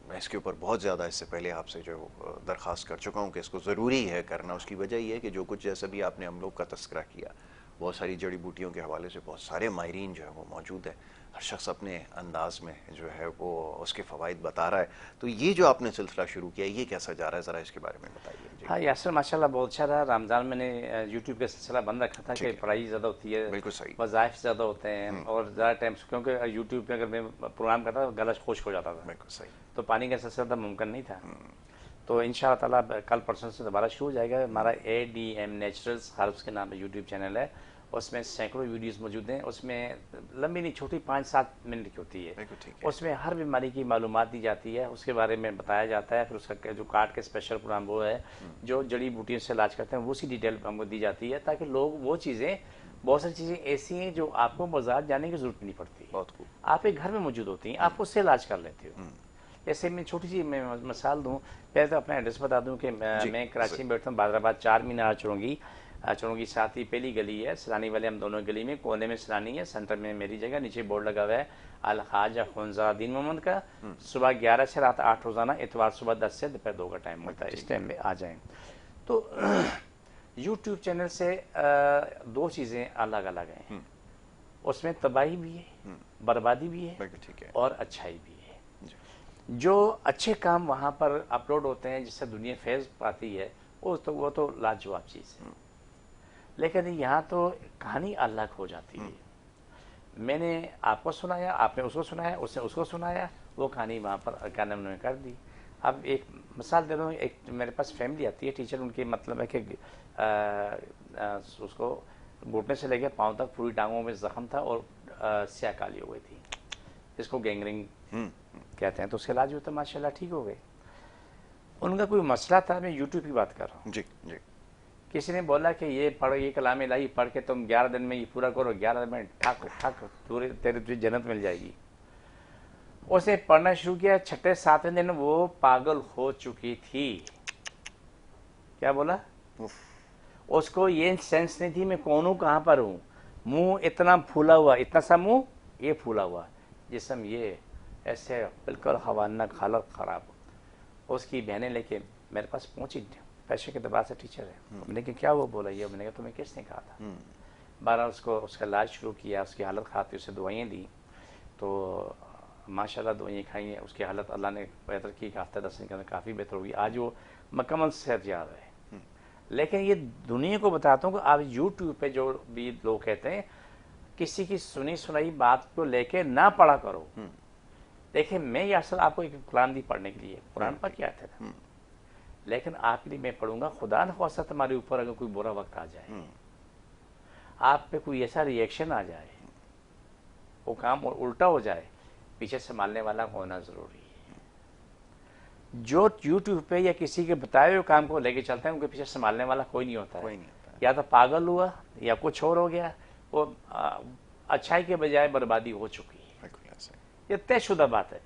میں اس کے اوپر بہت زیادہ اس سے پہلے آپ سے جو درخواست کر چکا ہوں کہ اس کو ضروری ہے کرنا. اس کی وجہ یہ ہے کہ جو کچھ جیسا بھی آپ نے ہم لوگ کا تذکرہ کیا, بہت ساری جڑی بوٹیوں کے حوالے سے بہت سارے ماہرین جو ہے وہ موجود ہیں, ہر شخص اپنے انداز میں جو ہے وہ اس کے فوائد بتا رہا ہے. تو یہ جو آپ نے سلسلہ شروع کیا یہ کیسا جا رہا ہے, ذرا اس کے بارے میں بتائیے. ہاں یاسر ماشاء اللہ بہت اچھا رہا. رمضان میں نے یوٹیوب کا سلسلہ بند رکھا تھا کہ پڑھائی زیادہ ہوتی ہے, بالکل صحیح, وظائف زیادہ ہوتے ہیں اور زیادہ ٹائم, کیونکہ یوٹیوب پہ اگر میں پروگرام کرتا تو گلا خشک ہو جاتا تھا. بالکل صحیح, تو پانی کا سلسلہ تھا ممکن نہیں تھا. تو ان شاء اللہ تعالیٰ کل پرسوں سے دوبارہ شروع ہو جائے گا. ہمارا ADM نیچرلز ہربس کے نام پہ یوٹیوب چینل ہے, اس میں سینکڑوں ویڈیوز موجود ہیں. اس میں لمبی نہیں, چھوٹی 5-7 منٹ کی ہوتی ہے. اس میں ہر بیماری کی معلومات دی جاتی ہے, اس کے بارے میں بتایا جاتا ہے. پھر اس کا جو کاٹ کے اسپیشل پروگرام وہ ہے جو جڑی بوٹیوں سے علاج کرتے ہیں, وہ اسی ڈیٹیل ہم کو دی جاتی ہے, تاکہ لوگ وہ چیزیں, بہت ساری چیزیں ایسی ہیں جو آپ کو بازار جانے کی ضرورت نہیں پڑتی, آپ کے گھر میں موجود ہوتی ہیں, آپ اس سے علاج کر لیتے ہو. جیسے میں چھوٹی سی میں مثال دوں, پہلے تو اپنا ایڈریس بتا دوں کہ میں کراچی میں بیٹھتا ہوں, بہادر آباد 4 مینار چرونگی ساتھ ہی پہلی گلی ہے, سرانی والے ہم دونوں گلی میں, کونے میں سرانی ہے, سینٹر میں میری جگہ, نیچے بورڈ لگا ہوا ہے الخواجہ اخونزادہ دین محمد کا. صبح 11 سے رات 8 روزانہ, اتوار صبح 10 سے دوپہر 2 کا ٹائم ہوتا ہے. اس ٹائم میں آ جائیں. تو یوٹیوب چینل سے 2 چیزیں الگ الگ ہیں, اس میں تباہی بھی ہے, بربادی بھی ہے, اور اچھائی بھی ہے. جو اچھے کام وہاں پر اپلوڈ ہوتے ہیں جس سے دنیا فیض پاتی ہے, وہ تو لاجواب چیز ہے. لیکن یہاں تو کہانی الگ ہو جاتی ہے. میں نے آپ کو سنایا, آپ نے اس کو سنایا, اس نے اس کو سنایا, وہ کہانی وہاں پر کیا نام نے کر دی. اب ایک مثال دے رہا ہوں, ایک میرے پاس فیملی آتی ہے, ٹیچر, ان کی مطلب ہے کہ اس کو گھٹنے سے لے کے پاؤں تک پوری ٹانگوں میں زخم تھا اور سیاہ کالی ہو گئی تھی, جس کو گینگرنگ کہتے ہیں. تو اس کا علاج ہوتا ہے, ماشاء اللہ ٹھیک ہو گئے. ان کا کوئی مسئلہ تھا, میں یوٹیوب کی بات کر رہا ہوں. جی. کسی نے بولا کہ یہ پڑھو, یہ کلام الہی پڑھ کے تم 11 دن میں یہ پورا کرو, 11 دن میں ٹھک ٹھک تیرے جنت مل جائے گی. اس نے پڑھنا شروع کیا, 6-7 دن وہ پاگل ہو چکی تھی. کیا بولا, اس کو یہ سینس نہیں تھی میں کون ہوں, کہاں پر ہوں. منہ اتنا پھولا ہوا, اتنا سا منہ یہ پھولا ہوا, جسم یہ ایسے بالکل حوالناک, حالت خراب. اس کی بہنیں لے کے میرے پاس پہنچی, پیسے کے اعتبار سے ٹیچر ہے. میں نے کہا کیا وہ بولا, یہ میں نے کہا تمہیں کس نے کہا تھا. بہرحال اس کا علاج شروع کیا, اس کی حالت خراب تھی, اسے دوائیں دی. تو ماشاءاللہ دوائیں کھائی ہیں, اس کی حالت اللہ نے بہتر کی, ہفتہ 10 دن کے اندر کافی بہتر ہوئی. آج وہ مکمل صحت یاب ہے. لیکن یہ دنیا کو بتاتا ہوں کہ آپ یوٹیوب پہ جو بھی لوگ کہتے ہیں کسی کی سنی سنائی بات کو لے کے نہ پڑھا کرو. دیکھیں میں یہ اصل آپ کو ایک قرآن دی پڑھنے کے لیے, قرآن پر کیا تھا, لیکن آپ کے لیے میں پڑھوں گا. خدا نخواستہ تمہارے اوپر اگر کوئی برا وقت آ جائے, آپ پہ کوئی ایسا ریئیکشن آ جائے, وہ کام الٹا ہو جائے, پیچھے سنبھالنے والا ہونا ضروری ہے. جو یوٹیوب پہ یا کسی کے بتائے ہوئے کام کو لے کے چلتے ہیں, ان کے پیچھے سنبھالنے والا کوئی نہیں ہوتا ہے. یا تو پاگل ہوا یا کچھ اور ہو گیا, وہ اچھائی کے بجائے بربادی ہو چکی ہے. یہ طے شدہ بات ہے.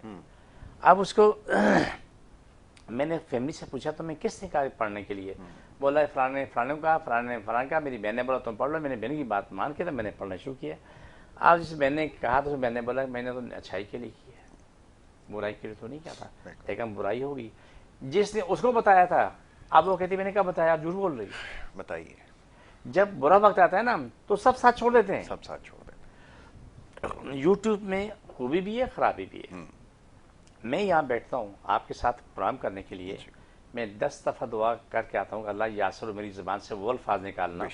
اب اس کو میں نے فیملی سے پوچھا تو میں کس نے کہا پڑھنے کے لیے, بولا فلانے کو کہا, فلانے کہا, میری بہن نے بولا تم پڑھ لو. میں نے بہن کی بات مان کے تو میں نے پڑھنا شروع کیا. اب جس بہن نے کہا تو بہن نے بولا میں نے تو اچھائی کے لیے کیا, برائی کے لیے تو نہیں کیا تھا, لیکن برائی ہوگی. جس نے اس کو بتایا تھا, اب وہ کہتی میں نے کہا بتایا, آپ جھوٹ بول رہی. بتائیے, جب برا وقت آتا ہے نا تو سب ساتھ چھوڑ دیتے ہیں. سب ساتھ چھوڑ دیتے ہیں. یوٹیوب میں خوبی بھی ہے, خرابی بھی ہے. میں یہاں بیٹھتا ہوں آپ کے ساتھ پروگرام کرنے کے لیے, میں 10 دفعہ دعا کر کے آتا ہوں کہ اللہ یاسر میری زبان سے وہ الفاظ نکالنا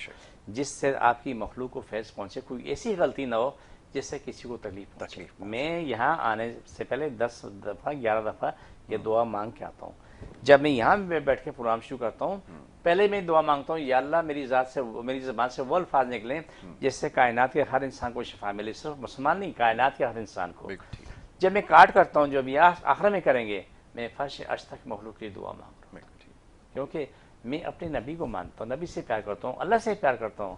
جس سے آپ کی مخلوق کو فیض پہنچے, کوئی ایسی غلطی نہ ہو جس سے کسی کو تکلیف پہنچے. میں یہاں آنے سے پہلے 10 دفعہ 11 دفعہ یہ دعا مانگ کے آتا ہوں. جب میں یہاں بیٹھ کے پروگرام شروع کرتا ہوں, پہلے میں دعا مانگتا ہوں یا اللہ میری زبان سے وہ الفاظ نکلیں جس سے کائنات کے ہر انسان کو شفا ملے, صرف مسلمان نہیں, کائنات کے ہر انسان کو. جب میں کاٹ کرتا ہوں, جو ابھی آخر میں کریں گے, میں فرش اشتہ کی مخلوق کی دعا مانگ رہا ہوں، بالکل ٹھیک، کیونکہ میں اپنے نبی کو مانتا ہوں، نبی سے پیار کرتا ہوں، اللہ سے پیار کرتا ہوں.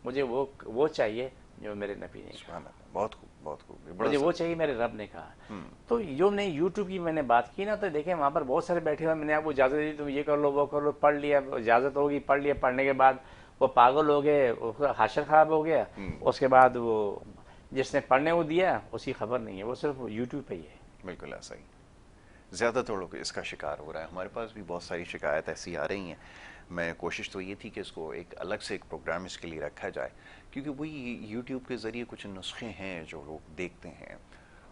مجھے وہ چاہیے جو میرے نبی نے کہا، سبحان اللہ، بہت خوب، بہت خوب، یہ بڑا مجھے وہ چاہیے میرے رب نے کہا. تو جو میں نے یوٹیوب کی میں نے بات کی نا، تو دیکھیں وہاں پر بہت سارے بیٹھے ہوئے، میں نے آپ کو اجازت دی تم یہ کر لو وہ کر لو، پڑھ لیا، اجازت ہوگی، پڑھ لیا، پڑھنے کے بعد وہ پاگل ہو گئے، اس کا حاشر خراب ہو گیا. اس کے بعد وہ جس نے پڑھنے وہ دیا اس کی خبر نہیں ہے، وہ صرف یوٹیوب پہ ہی ہے. بالکل ایسا ہی. زیادہ تر لوگ اس کا شکار ہو رہا ہے. ہمارے پاس بھی بہت ساری شکایت ایسی آ رہی ہیں. میں کوشش تو یہ تھی کہ اس کو ایک الگ سے ایک پروگرام اس کے لیے رکھا جائے، کیونکہ وہی یوٹیوب کے ذریعے کچھ نسخے ہیں جو لوگ دیکھتے ہیں،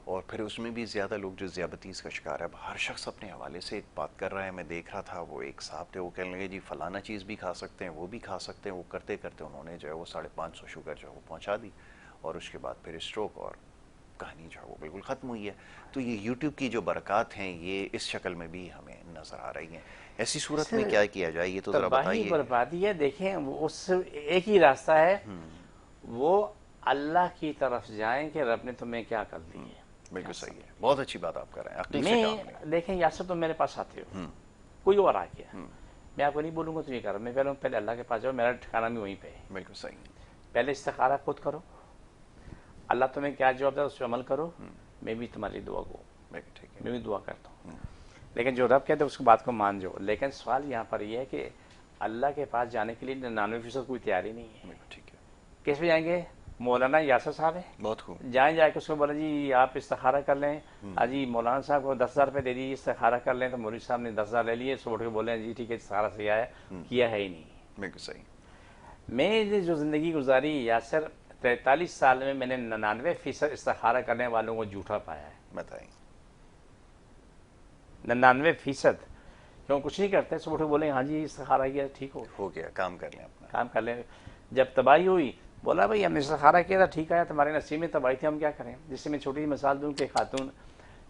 اور پھر اس میں بھی زیادہ لوگ جو ذیابطیس کا شکار ہے. اب ہر شخص اپنے حوالے سے ایک بات کر رہا ہے. میں دیکھ رہا تھا وہ ایک صاحب تھے، وہ کہنے لگے جی فلانا چیز بھی کھا سکتے ہیں، وہ بھی کھا سکتے ہیں. وہ کرتے کرتے انہوں نے جو ہے وہ 550 شوگر جو ہے وہ پہنچا دی، اور اس کے بعد پھر اسٹروک، اور کہانی جو ہے وہ بالکل ختم ہوئی ہے. تو یہ یوٹیوب کی جو برکات ہیں یہ اس شکل میں بھی ہمیں نظر آ رہی ہیں. ایسی صورت میں کیا کیا جائے یہ تو ذرا تباہی بتائیے. بربادی ہے. دیکھیں اس ایک ہی راستہ ہے، وہ اللہ کی طرف جائیں کہ رب نے تمہیں کیا کر دی ہے. بالکل صحیح ہے، بہت اچھی بات آپ کر رہے ہیں. عقل سے کام لیں. میں دیکھیں یاسر تم میرے پاس آتے ہو، کوئی اور آ گیا، میں آپ کو نہیں بولوں گا تم یہ کرو، میں پہلے اللہ کے پاس جاؤ، میرا ٹھکانہ بھی وہیں پہ ہے. بالکل صحیح. پہلے استخارہ خود کرو، اللہ تمہیں کیا جواب دے اس پہ عمل کرو. میں بھی تمہاری دعا کو بالکل ٹھیک ہے. میں بھی دعا کرتا ہوں، لیکن جو رب کہتے ہیں اس کی بات کو مان جو. لیکن سوال یہاں پر یہ ہے کہ اللہ کے پاس جانے کے لیے 99% کوئی تیاری نہیں ہے. بالکل ٹھیک ہے. کس پہ جائیں گے؟ مولانا یاسر صاحب ہیں، بہت خوب. جائیں جا کے اس کو بولیں جی آپ استخارہ کر لیں، جی مولانا صاحب کو 10,000 روپے دے دیجیے استخارہ کر لیں. تو مولوی صاحب نے 10,000 لے لیے، صبح اٹھ کے بولے جی ٹھیک ہے استخارہ سے آیا، کیا ہے ہی نہیں. بالکل صحیح. میں نے جو زندگی گزاری یاسر 43 سال میں نے 99% استخارہ کرنے والوں کو جھوٹا پایا ہے. بتائیں. 99%. کیوں کچھ نہیں کرتے، صبح اٹھ کے بولیں ہاں جی استخارہ کیا ٹھیک ہو گیا، کام کر لیں اپنا. کام کر لیں. جب تباہی ہوئی بولا بھائی ہم نے استخارہ کیا تھا ٹھیک آیا، تمہارے نصیب میں تباہی تھی، ہم کیا کریں. جس سے میں چھوٹی سی مثال دوں کہ خاتون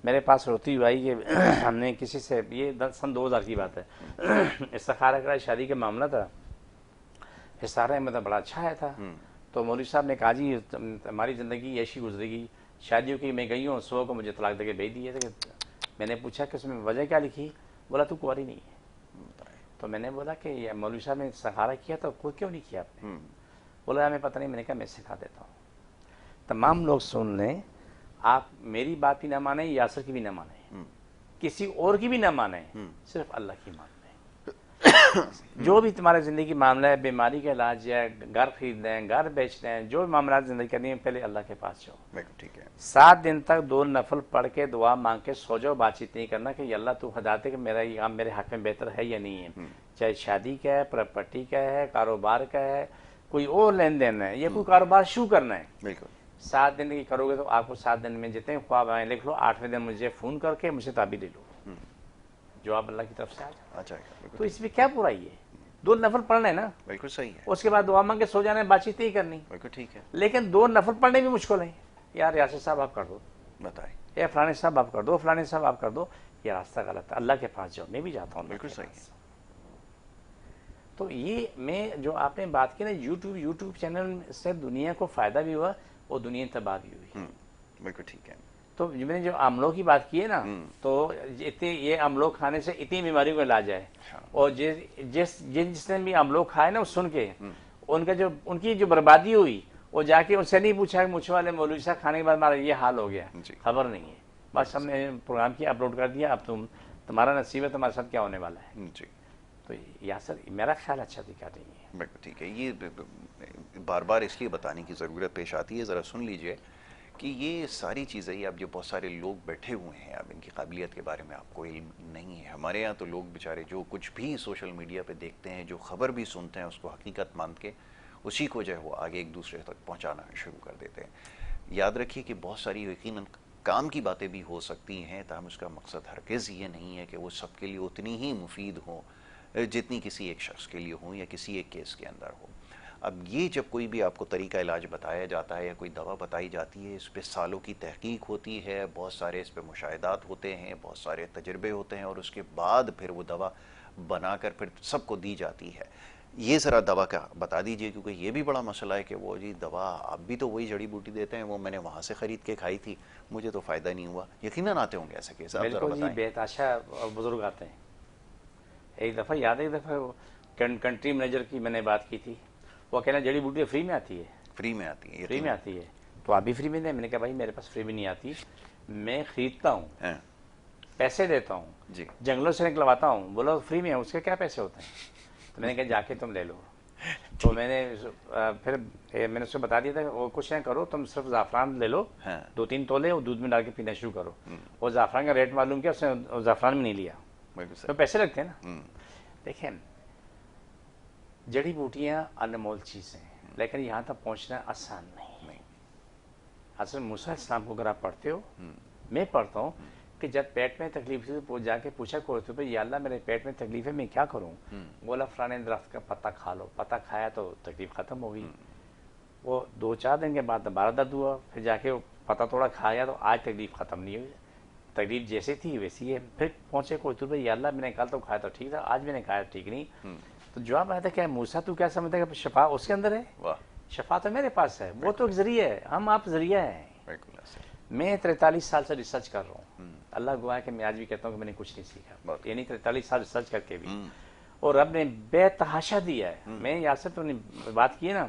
میرے پاس روتی ہوئی آئی کہ ہم نے کسی سے، یہ سن 2000 کی بات ہے، استخارہ کرا، شادی کا معاملہ تھا، استخارہ مطلب بڑا اچھا آیا تھا. تو مولوی صاحب نے کہا جی ہماری زندگی ایسی گزرے گی، شادیوں کی میں گئی ہوں، صبح کو مجھے طلاق دے کے بھیج دیے تھے. میں نے پوچھا کہ اس میں وجہ کیا لکھی؟ بولا تو کنواری نہیں ہے. تو میں نے بولا کہ مولوی صاحب نے استخارہ کیا تو خود کیوں نہیں کیا آپ نے؟ بولا ہمیں پتہ نہیں. میں نے کہا میں سکھا دیتا ہوں. تمام لوگ سن لیں، آپ میری بات بھی نہ مانیں، یاسر کی بھی نہ مانیں، کسی اور کی بھی نہ مانیں، صرف اللہ کی مان لیں. جو بھی تمہارے زندگی کی معاملہ ہے، بیماری کا علاج ہے، گھر خرید لیں، گھر بیچ لیں، جو بھی معاملات زندگی کرنی ہے پہلے اللہ کے پاس جاؤ. بالکل ٹھیک ہے. 7 دن تک 2 نفل پڑھ کے دعا مانگ کے سو جاؤ. بات چیت نہیں کرنا کہ اللہ تو ہدایت ہے کہ میرا یہ کام میرے حق میں بہتر ہے یا نہیں ہے. چاہے شادی کا ہے، پراپرٹی کا ہے، کاروبار کا ہے، کوئی اور لین دین ہے، یا کوئی کاروبار شروع کرنا ہے. بالکل. 7 دن کی کرو گے تو آپ کو 7 دن میں جتنے خواب آئیں لکھ لو. 8ویں دن مجھے فون کر کے مجھ سے تعبیر لے لو، جواب اللہ کی طرف سے آ جائے. اچھا. تو اس میں کیا برائی ہے؟ 2 نفل پڑھنا ہے نا، بالکل صحیح ہے. اس کے بعد دعا مانگ کے سو جانا ہے، بات چیت نہیں کرنی. بالکل ٹھیک ہے. لیکن 2 نفل پڑھنے بھی مشکل ہیں. یار یاسر صاحب آپ کر دو، بتائیں. اے فلانے صاحب آپ کر دو، فلانے صاحب آپ کر دو. یہ راستہ غلط ہے. اللہ کے پاس جاؤ. میں بھی جاتا ہوں. بالکل صحیح. تو یہ میں جو آپ نے بات کی نا یوٹیوب چینل سے دنیا کو فائدہ بھی ہوا اور دنیا تباہ بھی ہوئی. بالکل ٹھیک ہے. تو میں نے جو عملوں کی بات کی ہے نا، تو یہ عملوں کھانے سے اتنی بیماریوں کا علاج ہے. اور جس نے بھی عملوں کھائے نا، وہ سن کے ان کی جو بربادی ہوئی، وہ جا کے ان سے نہیں پوچھا کہ مجھ والے مولوی صاحب کھانے کے بعد ہمارا یہ حال ہو گیا، خبر نہیں ہے. بس ہم نے پروگرام کیا، اپلوڈ کر دیا، اب تمہارا نصیب ہے تمہارے ساتھ کیا ہونے والا ہے. جی. تو یاسر میرا خیال اچھا دکھا رہی ہے. بالکل ٹھیک ہے. یہ بار بار اس لیے بتانے کی ضرورت پیش آتی ہے، ذرا سن لیجئے کہ یہ ساری چیزیں، اب جو بہت سارے لوگ بیٹھے ہوئے ہیں، اب ان کی قابلیت کے بارے میں آپ کو علم نہیں ہے. ہمارے یہاں تو لوگ بیچارے جو کچھ بھی سوشل میڈیا پہ دیکھتے ہیں، جو خبر بھی سنتے ہیں، اس کو حقیقت مان کے اسی کو جو ہے وہ آگے ایک دوسرے تک پہنچانا شروع کر دیتے ہیں. یاد رکھیے کہ بہت ساری یقیناً کام کی باتیں بھی ہو سکتی ہیں، تاہم اس کا مقصد ہرگز یہ نہیں ہے کہ وہ سب کے لیے اتنی ہی مفید ہوں جتنی کسی ایک شخص کے لیے ہوں یا کسی ایک کیس کے اندر ہو. اب یہ جب کوئی بھی آپ کو طریقہ علاج بتایا جاتا ہے یا کوئی دوا بتائی جاتی ہے، اس پہ سالوں کی تحقیق ہوتی ہے، بہت سارے اس پہ مشاہدات ہوتے ہیں، بہت سارے تجربے ہوتے ہیں، اور اس کے بعد پھر وہ دوا بنا کر پھر سب کو دی جاتی ہے. یہ ذرا دوا کا بتا دیجئے، کیونکہ یہ بھی بڑا مسئلہ ہے کہ وہ جی دوا آپ بھی تو وہی جڑی بوٹی دیتے ہیں، وہ میں نے وہاں سے خرید کے کھائی تھی، مجھے تو فائدہ نہیں ہوا. یقیناً آتے ہوں گے ایسے کیس، آپ ذرا بالکل جی، بتائیں. بے تحاشا بزرگ آتے ہیں. ایک دفعہ یاد ہے، ایک دفعہ کنٹری مینیجر کی میں نے بات کی تھی، وہ کہنا جڑی بوٹی فری میں آتی ہے، فری میں آتی ہے، فری میں آتی ہے تو آپ بھی فری میں دیں. میں نے کہا بھائی میرے پاس فری میں نہیں آتی، میں خریدتا ہوں، ہاں پیسے دیتا ہوں، جی جنگلوں سے نکلواتا ہوں. بولا فری میں ہے، اس کے کیا پیسے ہوتے ہیں؟ تو میں نے کہا جا کے تم لے لو. تو میں نے پھر میں نے اس کو بتا دیا تھا کہ وہ کچھ نہ کرو، تم صرف زعفران لے لو، ہاں 2-3 تولے، اور دودھ میں ڈال کے پینا شروع کرو. وہ زعفران کا ریٹ معلوم کیا، اس نے زعفران میں نہیں لیا، بالکل تو صحیح. پیسے لگتے ہیں نا. دیکھیں جڑی بوٹیاں انمول چیزیں ہیں، لیکن یہاں تک پہنچنا آسان نہیں. حضرت موسیٰ علیہ السلام کو اگر آپ پڑھتے ہو، میں پڑھتا ہوں کہ جب پیٹ میں تکلیف تھی تو جا کے پوچھا کرتے تھے یا اللہ میرے پیٹ میں تکلیف ہے، میں کیا کروں؟ بولا فلانے درخت کا پتا کھا لو. پتا کھایا تو تکلیف ختم ہو گئی. وہ 2-4 دن کے بعد دوبارہ درد ہوا، پھر جا کے وہ پتا تھوڑا کھایا تو آج تکلیف ختم نہیں ہوئی. تکلیف جیسے تھی ویسی ہے. پھر پہنچے کوئی تو یا اللہ میں نے کل تو کھایا تو ٹھیک تھا، آج میں نے کھایا ٹھیک نہیں. تو جواب آیا تھا کہ موسیٰ تو کیا سمجھتا ہے کہ شفا اس کے اندر ہے؟ واہ شفا تو میرے پاس ہے، وہ تو ایک ذریعہ ہے، ہم آپ ذریعہ ہیں. بالکل ایسے. میں 43 سال سے ریسرچ کر رہا ہوں، اللہ گواہ ہے کہ میں آج بھی کہتا ہوں کہ میں نے کچھ نہیں سیکھا، یعنی 43 سال ریسرچ کر کے بھی، اور رب نے بے تحاشا دیا ہے. میں یاسر تو نے بات کی نا،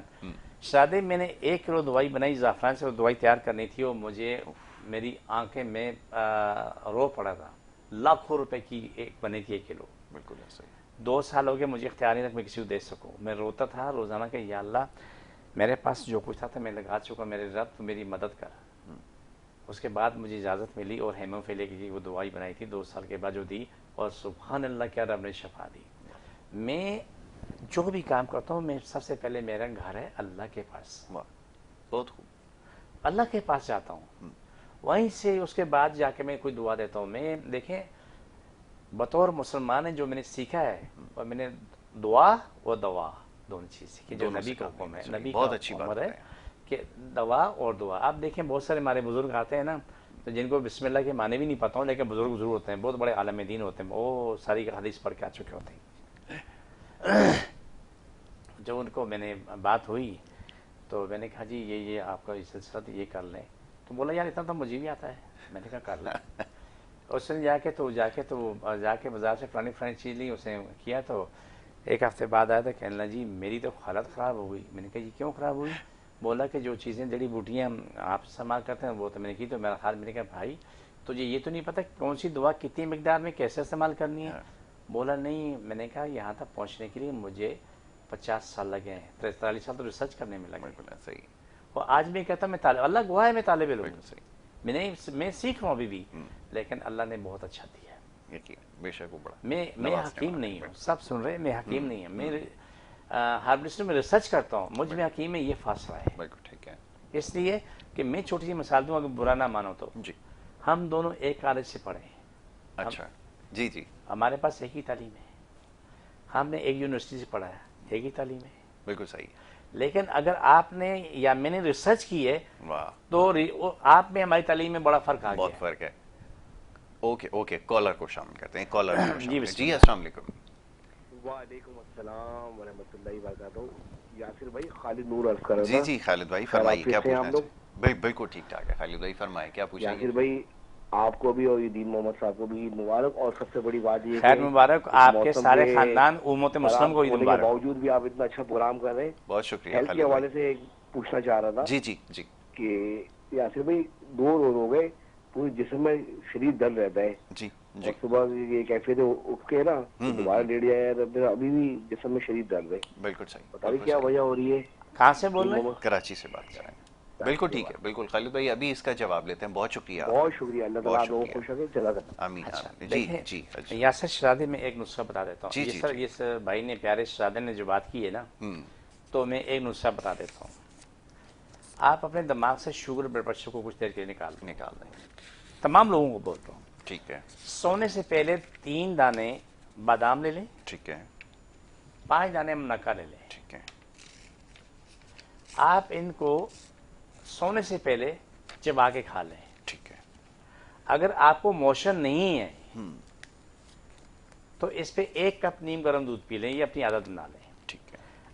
شادی میں نے 1 کلو دوائی بنائی زعفران سے، وہ دوائی تیار کرنی تھی، اور مجھے میری آنکھیں میں رو پڑا تھا. لاکھوں روپے کی ایک بنی تھی 1 کلو. بالکل ایسے. 2 سال ہو گئے مجھے اختیار نہیں تھا میں کسی کو دے سکوں. میں روتا تھا روزانہ کہ یا اللہ میرے پاس جو کچھ تھا میں لگا چکا، میرے رب تو میری مدد کر. اس کے بعد مجھے اجازت ملی اور ہیموفیلیا کی وہ دوائی بنائی تھی 2 سال کے بعد جو دی، اور سبحان اللہ کیا رب نے شفا دی. میں جو بھی کام کرتا ہوں میں سب سے پہلے میرا گھر ہے اللہ کے پاس، واہ بہت خوب. اللہ کے پاس جاتا ہوں، وہیں سے اس کے بعد جا کے میں کوئی دعا دیتا ہوں. میں دیکھیں بطور مسلمان ہے جو میں نے سیکھا ہے، اور میں نے دعا و دوا دونوں چیز سیکھی جو نبی کا حکم ہے. نبی کا حکم ہے کہ دوا اور دعا. آپ دیکھیں بہت سارے ہمارے بزرگ آتے ہیں نا، تو جن کو بسم اللہ کے معنی بھی نہیں پتہ ہوں، لیکن بزرگ ہوتے ہیں، بہت بڑے عالم دین ہوتے ہیں، وہ ساری حدیث پڑھ کے آ چکے ہوتے ہیں. جو ان کو میں نے بات ہوئی تو میں نے کہا جی یہ آپ کا سلسلہ تو یہ کر لیں. تو بولا یار اتنا تو مجھے بھی آتا ہے. میں نے کہا کر لیں. اس نے جا کے بازار سے پرانی چیز لی، اس نے کیا. تو 1 ہفتے بعد آیا تھا کہ اللہ جی میری تو حالت خراب ہو گئی. میں نے کہا جی کیوں خراب ہوئی؟ بولا کہ جو چیزیں جڑی بوٹیاں آپ استعمال کرتے ہیں وہ تو میں نے کی. تو میرا خیال، میں نے کہا بھائی تجھے یہ تو نہیں پتہ کون سی دوا کتنی مقدار میں کیسے استعمال کرنی ہے؟ بولا نہیں. میں نے کہا یہاں تک پہنچنے کے لیے مجھے 50 سال لگے ہیں، 43 سال تو ریسرچ کرنے میں لگے. بالکل صحیح. اور آج میں کہتا ہوں میں اللہ گواہ ہے میں طالب علم ہوں، میں سیکھ رہا ہوں ابھی بھی، لیکن اللہ نے بہت اچھا دیا ہے. بے شک وہ بڑا. میں حکیم نہیں ہوں، سب سن رہے ہیں، میں حکیم نہیں ہوں. میں ہاربسٹر میں ریسرچ کرتا ہوں، مجھ میں حکیم ہے یہ فاصلہ ہے. بالکل ٹھیک ہے. اس لیے کہ میں چھوٹی سی مثال دوں، اگر برا نہ مانو تو جی. ہم دونوں ایک کالج سے پڑھے ہیں. اچھا جی جی. ہمارے پاس ایک ہی تعلیم ہے، ہم نے ایک یونیورسٹی سے پڑھا ہے، ایک ہی تعلیم ہے. بالکل صحیح. لیکن اگر آپ نے یا میں نے ریسرچ کی ہے تو آپ میں ہماری تعلیم میں بڑا فرق آ گیا. بہت فرق ہے. اوکے کالر کو شامل کرتے ہیں. کالر جی السلام علیکم. وعلیکم السلام ورحمۃ اللہ وبرکاتہ. یاسر بھائی خالد نور عرض کر رہا تھا. جی خالد بھائی فرمائیے کیا پوچھنا ہے. بالکل ٹھیک ٹھاک ہے خالد بھائی فرمائیں کیا پوچھیں گے. یاسر بھائی آپ کو بھی اور دین محمد صاحب کو بھی عید مبارک. اور سب سے بڑی بات یہ خیر مبارک آپ کے سارے خاندان امت مسلم کو عید ہونے کے مبارک. باوجود بھی آپ اتنا اچھا پروگرام کر رہے ہیں. بہت شکریہ. ہیلتھ کے حوالے سے پوچھنا چاہ رہا تھا. جی جی جی. کہ یاسر بھائی 2 روز ہو گئے پورے جسم میں شدید درد رہتا ہے. جی جی. اور صبح یہ کیفے سے اٹھ کے نا دوبارہ لیٹ جایا، ابھی بھی جسم میں شدید درد ہے. بالکل صحیح. بتائیے کیا وجہ ہو رہی ہے. کہاں سے بول رہے ہیں؟ کراچی سے بات کر رہے ہیں. بالکل ٹھیک ہے. بالکل خالد بھائی ابھی اس کا جواب لیتے ہیں. بہت شکریہ. بہت شکریہ. اللہ تعالیٰ آپ لوگوں کو خوش رکھے. چلا کر آمین. جی جی. یاسر شہزادے میں ایک نسخہ بتا دیتا ہوں. جی یہ سر بھائی نے پیارے شہزادے نے جو بات کی ہے نا، تو میں ایک نسخہ بتا دیتا ہوں. آپ اپنے دماغ سے شوگر بلڈ پریشر کو کچھ دیر کے لیے نکال دیں. تمام لوگوں کو بولتا ہوں. ٹھیک ہے. سونے سے پہلے 3 دانے بادام لے لیں. ٹھیک ہے. 5 دانے منقع لے لیں. ٹھیک ہے. آپ ان کو سونے سے پہلے چبا کے کھا لیں. ٹھیک ہے. اگر آپ کو موشن نہیں ہے تو اس پہ 1 کپ نیم گرم دودھ پی لیں. یہ اپنی عادت بنا لیں. ٹھیک ہے.